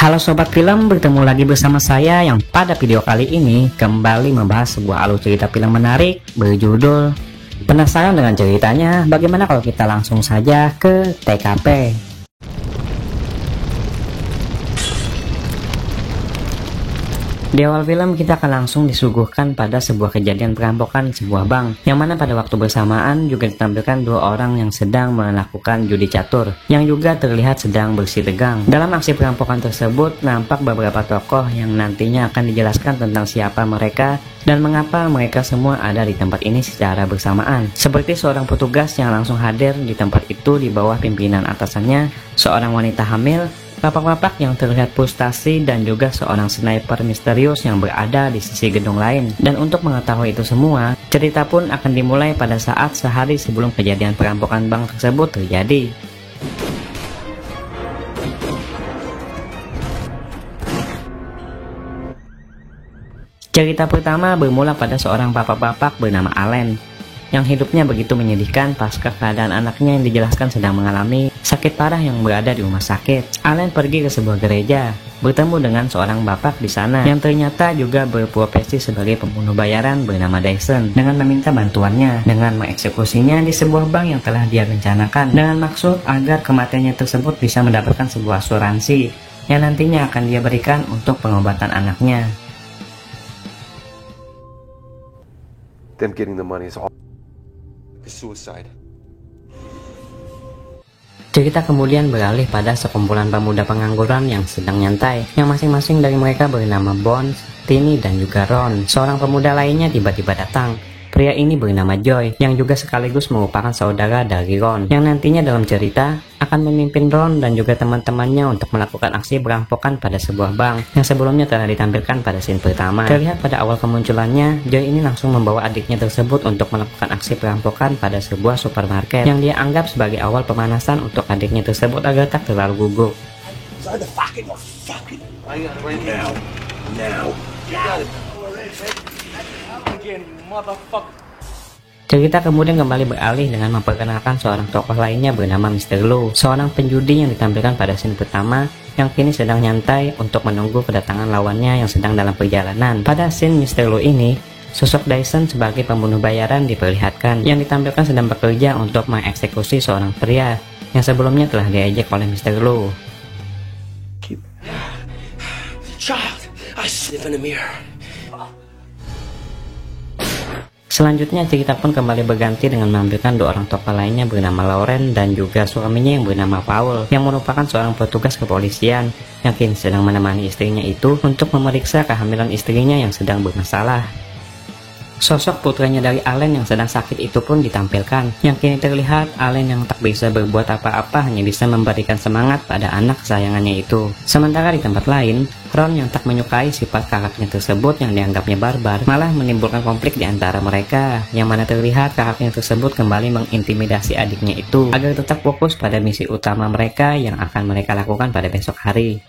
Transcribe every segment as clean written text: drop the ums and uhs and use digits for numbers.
Halo Sobat Film, bertemu lagi bersama saya yang pada video kali ini kembali membahas sebuah alur cerita film menarik berjudul Penasaran dengan ceritanya? Bagaimana kalau kita langsung saja ke TKP? Di awal film kita akan langsung disuguhkan pada sebuah kejadian perampokan sebuah bank, yang mana pada waktu bersamaan juga ditampilkan dua orang yang sedang melakukan judi catur, yang juga terlihat sedang bersih tegang. Dalam aksi perampokan tersebut nampak beberapa tokoh yang nantinya akan dijelaskan tentang siapa mereka dan mengapa mereka semua ada di tempat ini secara bersamaan. Seperti seorang petugas yang langsung hadir di tempat itu di bawah pimpinan atasannya, seorang wanita hamil, lapak-lapak yang terlihat frustasi, dan juga seorang sniper misterius yang berada di sisi gedung lain. Dan untuk mengetahui itu semua, cerita pun akan dimulai pada saat sehari sebelum kejadian perampokan bank tersebut terjadi. Cerita pertama bermula pada seorang bapak-bapak bernama Allen, yang hidupnya begitu menyedihkan pasca keadaan anaknya yang dijelaskan sedang mengalami sakit parah yang berada di rumah sakit. Allen pergi ke sebuah gereja, bertemu dengan seorang bapak di sana yang ternyata juga berprofesi sebagai pembunuh bayaran bernama Dyson, dengan meminta bantuannya dengan mengeksekusinya di sebuah bank yang telah dia rencanakan, dengan maksud agar kematiannya tersebut bisa mendapatkan sebuah asuransi yang nantinya akan dia berikan untuk pengobatan anaknya. Them getting the money is all suicide. Cerita kemudian beralih pada sekumpulan pemuda pengangguran yang sedang nyantai, yang masing-masing dari mereka bernama Bones, Tini, dan juga Ron. Seorang pemuda lainnya tiba-tiba datang. Pria ini bernama Joy, yang juga sekaligus merupakan saudara dari Ron, yang nantinya dalam cerita akan memimpin Ron dan juga teman-temannya untuk melakukan aksi perampokan pada sebuah bank yang sebelumnya telah ditampilkan pada scene pertama. Terlihat pada awal kemunculannya, Joy ini langsung membawa adiknya tersebut untuk melakukan aksi perampokan pada sebuah supermarket yang dia anggap sebagai awal pemanasan untuk adiknya tersebut agar tak terlalu gugup. Cerita kemudian kembali beralih dengan memperkenalkan seorang tokoh lainnya bernama Mr. Lu, seorang penjudi yang ditampilkan pada scene pertama yang kini sedang nyantai untuk menunggu kedatangan lawannya yang sedang dalam perjalanan. Pada scene Mr. Lu ini, sosok Dyson sebagai pembunuh bayaran diperlihatkan, yang ditampilkan sedang bekerja untuk mengeksekusi seorang pria yang sebelumnya telah diejek oleh Mr. Lu. Child, I sniff in a mirror. Selanjutnya cerita pun kembali berganti dengan menampilkan dua orang tokoh lainnya bernama Lauren dan juga suaminya yang bernama Paul, yang merupakan seorang petugas kepolisian yang kini sedang menemani istrinya itu untuk memeriksa kehamilan istrinya yang sedang bermasalah. Sosok putranya dari Allen yang sedang sakit itu pun ditampilkan, yang kini terlihat Allen yang tak bisa berbuat apa-apa hanya bisa memberikan semangat pada anak kesayangannya itu. Sementara di tempat lain, Ron yang tak menyukai sifat kakaknya tersebut yang dianggapnya barbar malah menimbulkan konflik di antara mereka, yang mana terlihat kakaknya tersebut kembali mengintimidasi adiknya itu agar tetap fokus pada misi utama mereka yang akan mereka lakukan pada besok hari.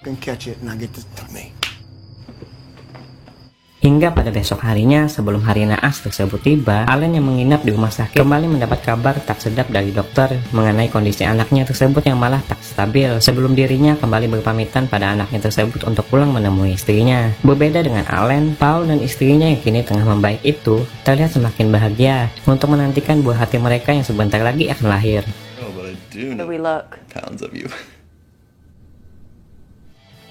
Hingga pada besok harinya, sebelum hari naas tersebut tiba, Allen yang menginap di rumah sakit kembali mendapat kabar tak sedap dari dokter mengenai kondisi anaknya tersebut yang malah tak stabil, sebelum dirinya kembali berpamitan pada anaknya tersebut untuk pulang menemui istrinya. Berbeda dengan Allen, Paul dan istrinya yang kini tengah membaik itu terlihat semakin bahagia untuk menantikan buah hati mereka yang sebentar lagi akan lahir.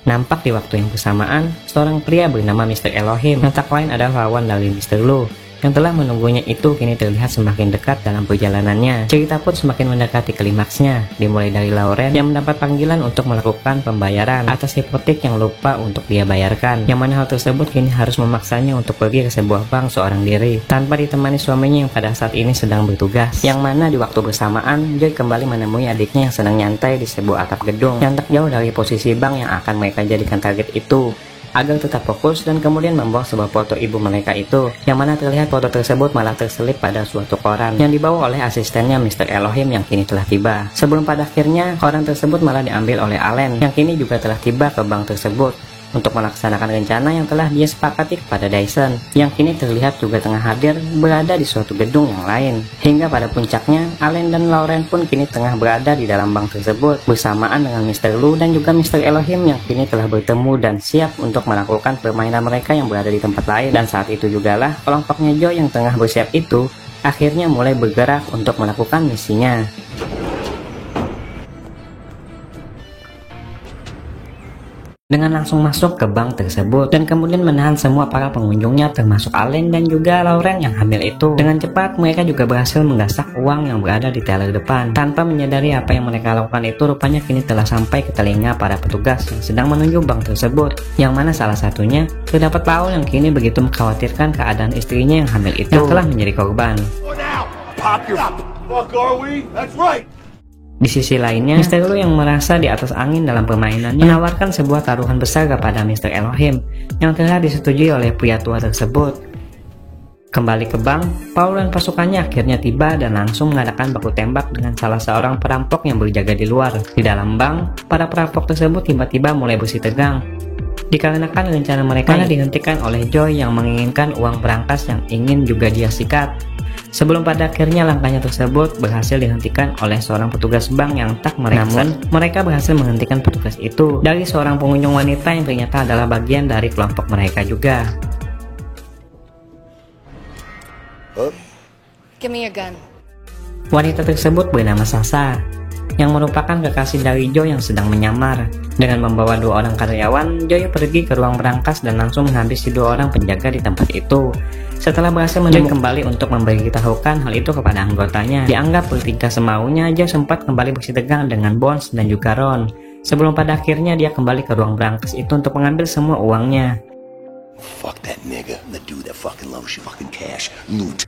Nampak di waktu yang bersamaan, seorang pria bernama Mr. Elohim yang tak lain adalah lawan dari Mr. Lu yang telah menunggunya itu kini terlihat semakin dekat dalam perjalanannya. Cerita pun semakin mendekati klimaksnya, dimulai dari Lauren yang mendapat panggilan untuk melakukan pembayaran atas hipotek yang lupa untuk dia bayarkan, yang mana hal tersebut kini harus memaksanya untuk pergi ke sebuah bank seorang diri tanpa ditemani suaminya yang pada saat ini sedang bertugas, yang mana di waktu bersamaan Joy kembali menemui adiknya yang sedang nyantai di sebuah atap gedung yang tak jauh dari posisi bank yang akan mereka jadikan target itu, agar tetap fokus dan kemudian membuang sebuah foto ibu mereka itu, yang mana terlihat foto tersebut malah terselip pada suatu koran yang dibawa oleh asistennya Mr. Elohim yang kini telah tiba. Sebelum pada akhirnya, koran tersebut malah diambil oleh Allen yang kini juga telah tiba ke bank tersebut. Yang mana terlihat pada foto tersebut malah terselip pada suatu koran yang dibawa oleh asistennya Mr. Elohim yang kini telah tiba. Sebelum pada akhirnya, koran tersebut malah diambil oleh Allen yang kini juga telah tiba ke bank tersebut. untuk melaksanakan rencana yang telah dia sepakati kepada Dyson, yang kini terlihat juga tengah hadir berada di suatu gedung yang lain. Hingga pada puncaknya, Allen dan Lauren pun kini tengah berada di dalam bank tersebut bersamaan dengan Mr. Lu dan juga Mr. Elohim yang kini telah bertemu dan siap untuk melakukan permainan mereka yang berada di tempat lain. Dan saat itu jugalah kelompoknya Joy yang tengah bersiap itu akhirnya mulai bergerak untuk melakukan misinya. Dengan langsung masuk ke bank tersebut dan kemudian menahan semua para pengunjungnya termasuk Allen dan juga Lauren yang hamil itu. Dengan cepat mereka juga berhasil menggasak uang yang berada di teller depan. Tanpa menyadari apa yang mereka lakukan itu rupanya kini telah sampai ke telinga para petugas yang sedang menuju bank tersebut, yang mana salah satunya terdapat Paul yang kini begitu mengkhawatirkan keadaan istrinya yang hamil itu yang telah menjadi korban. Di sisi lainnya, Mr. Lu yang merasa di atas angin dalam permainannya menawarkan sebuah taruhan besar kepada Mr. Elohim yang telah disetujui oleh pria tua tersebut. Kembali ke bank, Paul dan pasukannya akhirnya tiba dan langsung mengadakan baku tembak dengan salah seorang perampok yang berjaga di luar. Di dalam bank, para perampok tersebut tiba-tiba mulai bersih tegang dikarenakan rencana mereka dihentikan oleh Joy yang menginginkan uang berangkas yang ingin juga dia sikat. Sebelum pada akhirnya langkahnya tersebut berhasil dihentikan oleh seorang petugas bank yang tak mereka. Namun, mereka berhasil menghentikan petugas itu dari seorang pengunjung wanita yang ternyata adalah bagian dari kelompok mereka juga. Give me your gun. Wanita tersebut bernama Sasha, yang merupakan kekasih dari Joy yang sedang menyamar. Dengan membawa 2 orang karyawan, Joy pergi ke ruang berangkas dan langsung menghabisi 2 orang penjaga di tempat itu. Setelah berhasil Joy kembali untuk memberitahukan hal itu kepada anggotanya. Dianggap bertingkah semaunya, Joy sempat kembali bersih tegang dengan Bones dan juga Ron. Sebelum pada akhirnya dia kembali ke ruang berangkas itu untuk mengambil semua uangnya. Fuck that nigga. The dude that fucking loves you fucking cash. Loot.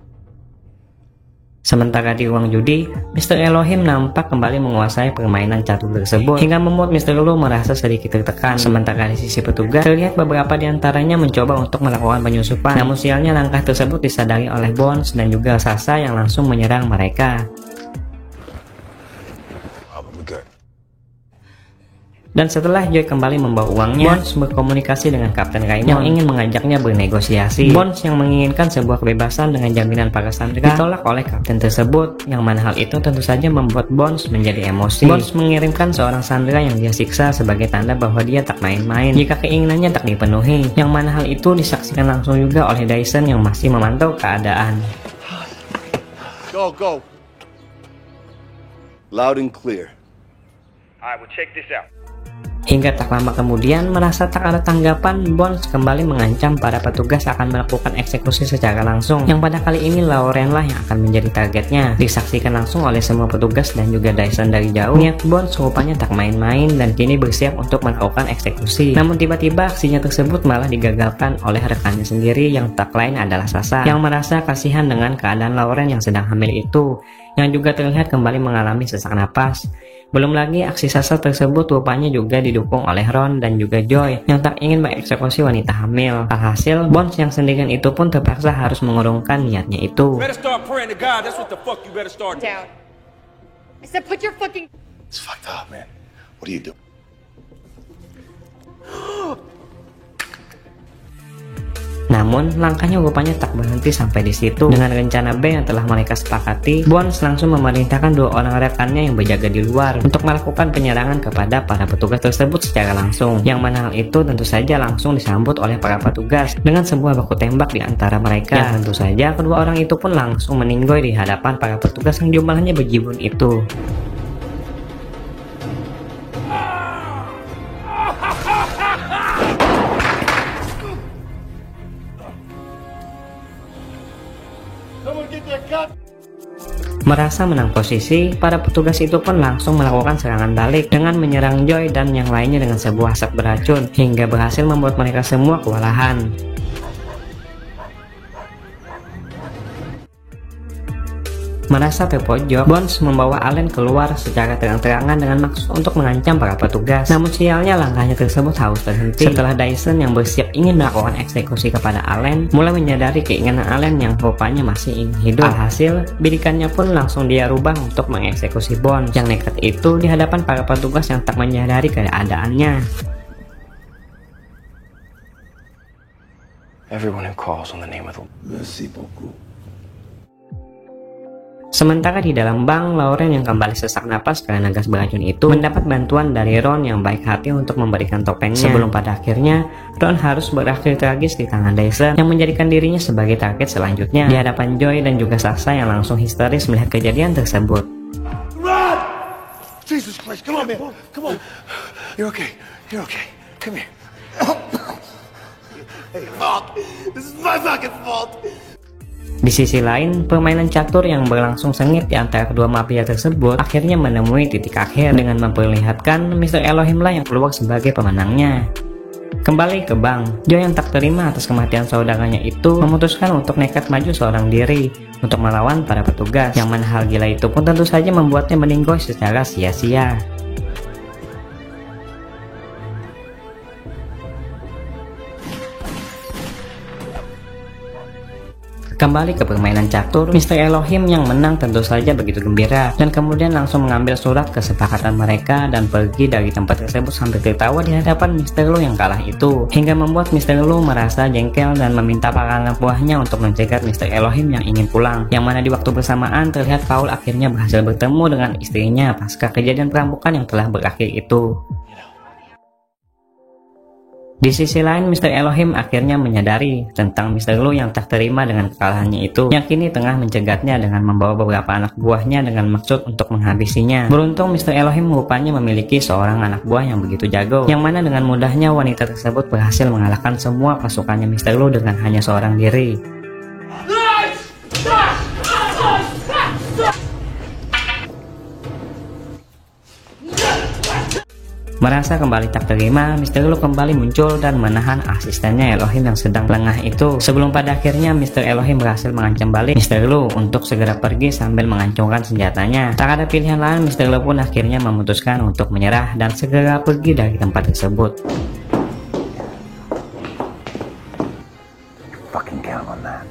Sementara di ruang judi, Mr. Elohim nampak kembali menguasai permainan catur tersebut hingga membuat Mr. Lu merasa sedikit tertekan. Sementara di sisi petugas, terlihat beberapa di antaranya mencoba untuk melakukan penyusupan. Namun sialnya langkah tersebut disadari oleh Bones dan juga Sasha yang langsung menyerang mereka. Dan setelah Joy kembali membawa uangnya, Bones berkomunikasi dengan Kapten Raymond yang ingin mengajaknya bernegosiasi. Bones yang menginginkan sebuah kebebasan dengan jaminan para sandera ditolak oleh kapten tersebut, yang mana hal itu tentu saja membuat Bones menjadi emosi. Bones mengirimkan seorang sandera yang dia siksa sebagai tanda bahwa dia tak main-main jika keinginannya tak dipenuhi, yang mana hal itu disaksikan langsung juga oleh Dyson yang masih memantau keadaan. Go. Loud and clear. Alright, well check this out. Hingga tak lama kemudian, merasa tak ada tanggapan, Bones kembali mengancam para petugas akan melakukan eksekusi secara langsung, yang pada kali ini Lauren lah yang akan menjadi targetnya. Disaksikan langsung oleh semua petugas dan juga Dyson dari jauh. Niat Bones rupanya tak main-main dan kini bersiap untuk melakukan eksekusi. Namun tiba-tiba aksinya tersebut malah digagalkan oleh rekannya sendiri yang tak lain adalah Sasha, yang merasa kasihan dengan keadaan Lauren yang sedang hamil itu, yang juga terlihat kembali mengalami sesak napas. Belum lagi aksi Sasha tersebut rupanya juga didukung oleh Ron dan juga Joy yang tak ingin mengeksekusi wanita hamil. Alhasil, Bones yang sendirian itu pun terpaksa harus mengurungkan niatnya itu. Better start praying to God. That's what the fuck you better start Down. I said put your fucking... It's fucked up, man. What do you do? Namun, langkahnya rupanya tak berhenti sampai di situ. Dengan rencana B yang telah mereka sepakati, Bones langsung memerintahkan 2 orang rekannya yang berjaga di luar untuk melakukan penyerangan kepada para petugas tersebut secara langsung. Yang mana hal itu tentu saja langsung disambut oleh para petugas dengan sebuah baku tembak di antara mereka. Yang tentu saja kedua orang itu pun langsung meninggoy di hadapan para petugas yang jumlahnya berjibun itu. Merasa menang posisi, para petugas itu pun langsung melakukan serangan balik dengan menyerang Joy dan yang lainnya dengan sebuah asap beracun hingga berhasil membuat mereka semua kewalahan. Merasa terpojok, Bones membawa Allen keluar secara terang-terangan dengan maksud untuk mengancam para petugas. Namun sialnya langkahnya tersebut harus terhenti setelah Dyson yang bersiap ingin melakukan eksekusi kepada Allen mulai menyadari keinginan Allen yang rupanya masih ingin hidup. Alhasil, bidikannya pun langsung dia rubah untuk mengeksekusi Bones yang nekat itu di hadapan para petugas yang tak menyadari keadaannya. everyone who calls on the name of the... Merci beaucoup. Sementara di dalam bank, Lauren yang kembali sesak napas karena gas beracun itu mendapat bantuan dari Ron yang baik hati untuk memberikan topengnya. Sebelum pada akhirnya, Ron harus berakhir tragis di tangan Dyson yang menjadikan dirinya sebagai target selanjutnya di hadapan Joy dan juga Sasha yang langsung histeris melihat kejadian tersebut. Run! Jesus Christ, come on, man. Come on. You're okay. You're okay. Come here. Hey, fuck. This is my fucking fault. Di sisi lain, permainan catur yang berlangsung sengit di antara kedua mafia tersebut akhirnya menemui titik akhir dengan memperlihatkan Mr. Elohim lah yang keluar sebagai pemenangnya. Kembali ke bank, Joe yang tak terima atas kematian saudaranya itu memutuskan untuk nekat maju seorang diri untuk melawan para petugas, yang mana hal gila itu pun tentu saja membuatnya meninggoy secara sia-sia. Kembali ke permainan catur, Mr. Elohim yang menang tentu saja begitu gembira dan kemudian langsung mengambil surat kesepakatan mereka dan pergi dari tempat tersebut sambil tertawa di hadapan Mr. Lu yang kalah itu, hingga membuat Mr. Lu merasa jengkel dan meminta para anak buahnya untuk mencegat Mr. Elohim yang ingin pulang, yang mana di waktu bersamaan terlihat Paul akhirnya berhasil bertemu dengan istrinya pasca kejadian perampokan yang telah berakhir itu. Di sisi lain, Mr. Elohim akhirnya menyadari tentang Mr. Lu yang tak terima dengan kekalahannya itu, yang kini tengah mencegatnya dengan membawa beberapa anak buahnya dengan maksud untuk menghabisinya. Beruntung Mr. Elohim rupanya memiliki seorang anak buah yang begitu jago, yang mana dengan mudahnya wanita tersebut berhasil mengalahkan semua pasukannya Mr. Lu dengan hanya seorang diri. Merasa kembali tak terima, Mr. Lu kembali muncul dan menahan asistennya Elohim yang sedang lengah itu. Sebelum pada akhirnya Mr. Elohim berhasil mengancam balik Mr. Lu untuk segera pergi sambil mengancungkan senjatanya. Tak ada pilihan lain, Mr. Lu pun akhirnya memutuskan untuk menyerah dan segera pergi dari tempat tersebut. Fucking count on that.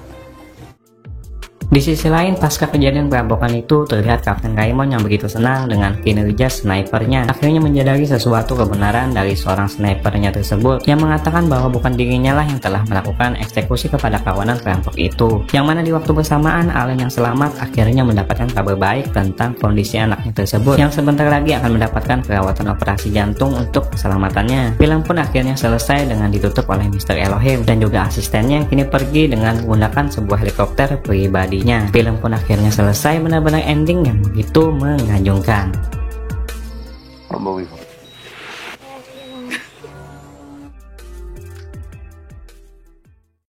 Di sisi lain, pasca kejadian perampokan itu, terlihat Kapten Raymond yang begitu senang dengan kinerja snipernya. Akhirnya menyadari sesuatu kebenaran dari seorang snipernya tersebut, yang mengatakan bahwa bukan dirinya lah yang telah melakukan eksekusi kepada kawanan perampok itu. Yang mana di waktu bersamaan, Allen yang selamat akhirnya mendapatkan kabar baik tentang kondisi anaknya tersebut, yang sebentar lagi akan mendapatkan perawatan operasi jantung untuk keselamatannya. Film pun akhirnya selesai dengan ditutup oleh Mr. Elohim dan juga asistennya yang kini pergi dengan menggunakan sebuah helikopter pribadi. Film pun akhirnya selesai, benar-benar ending yang begitu mengagumkan. Unbelievable.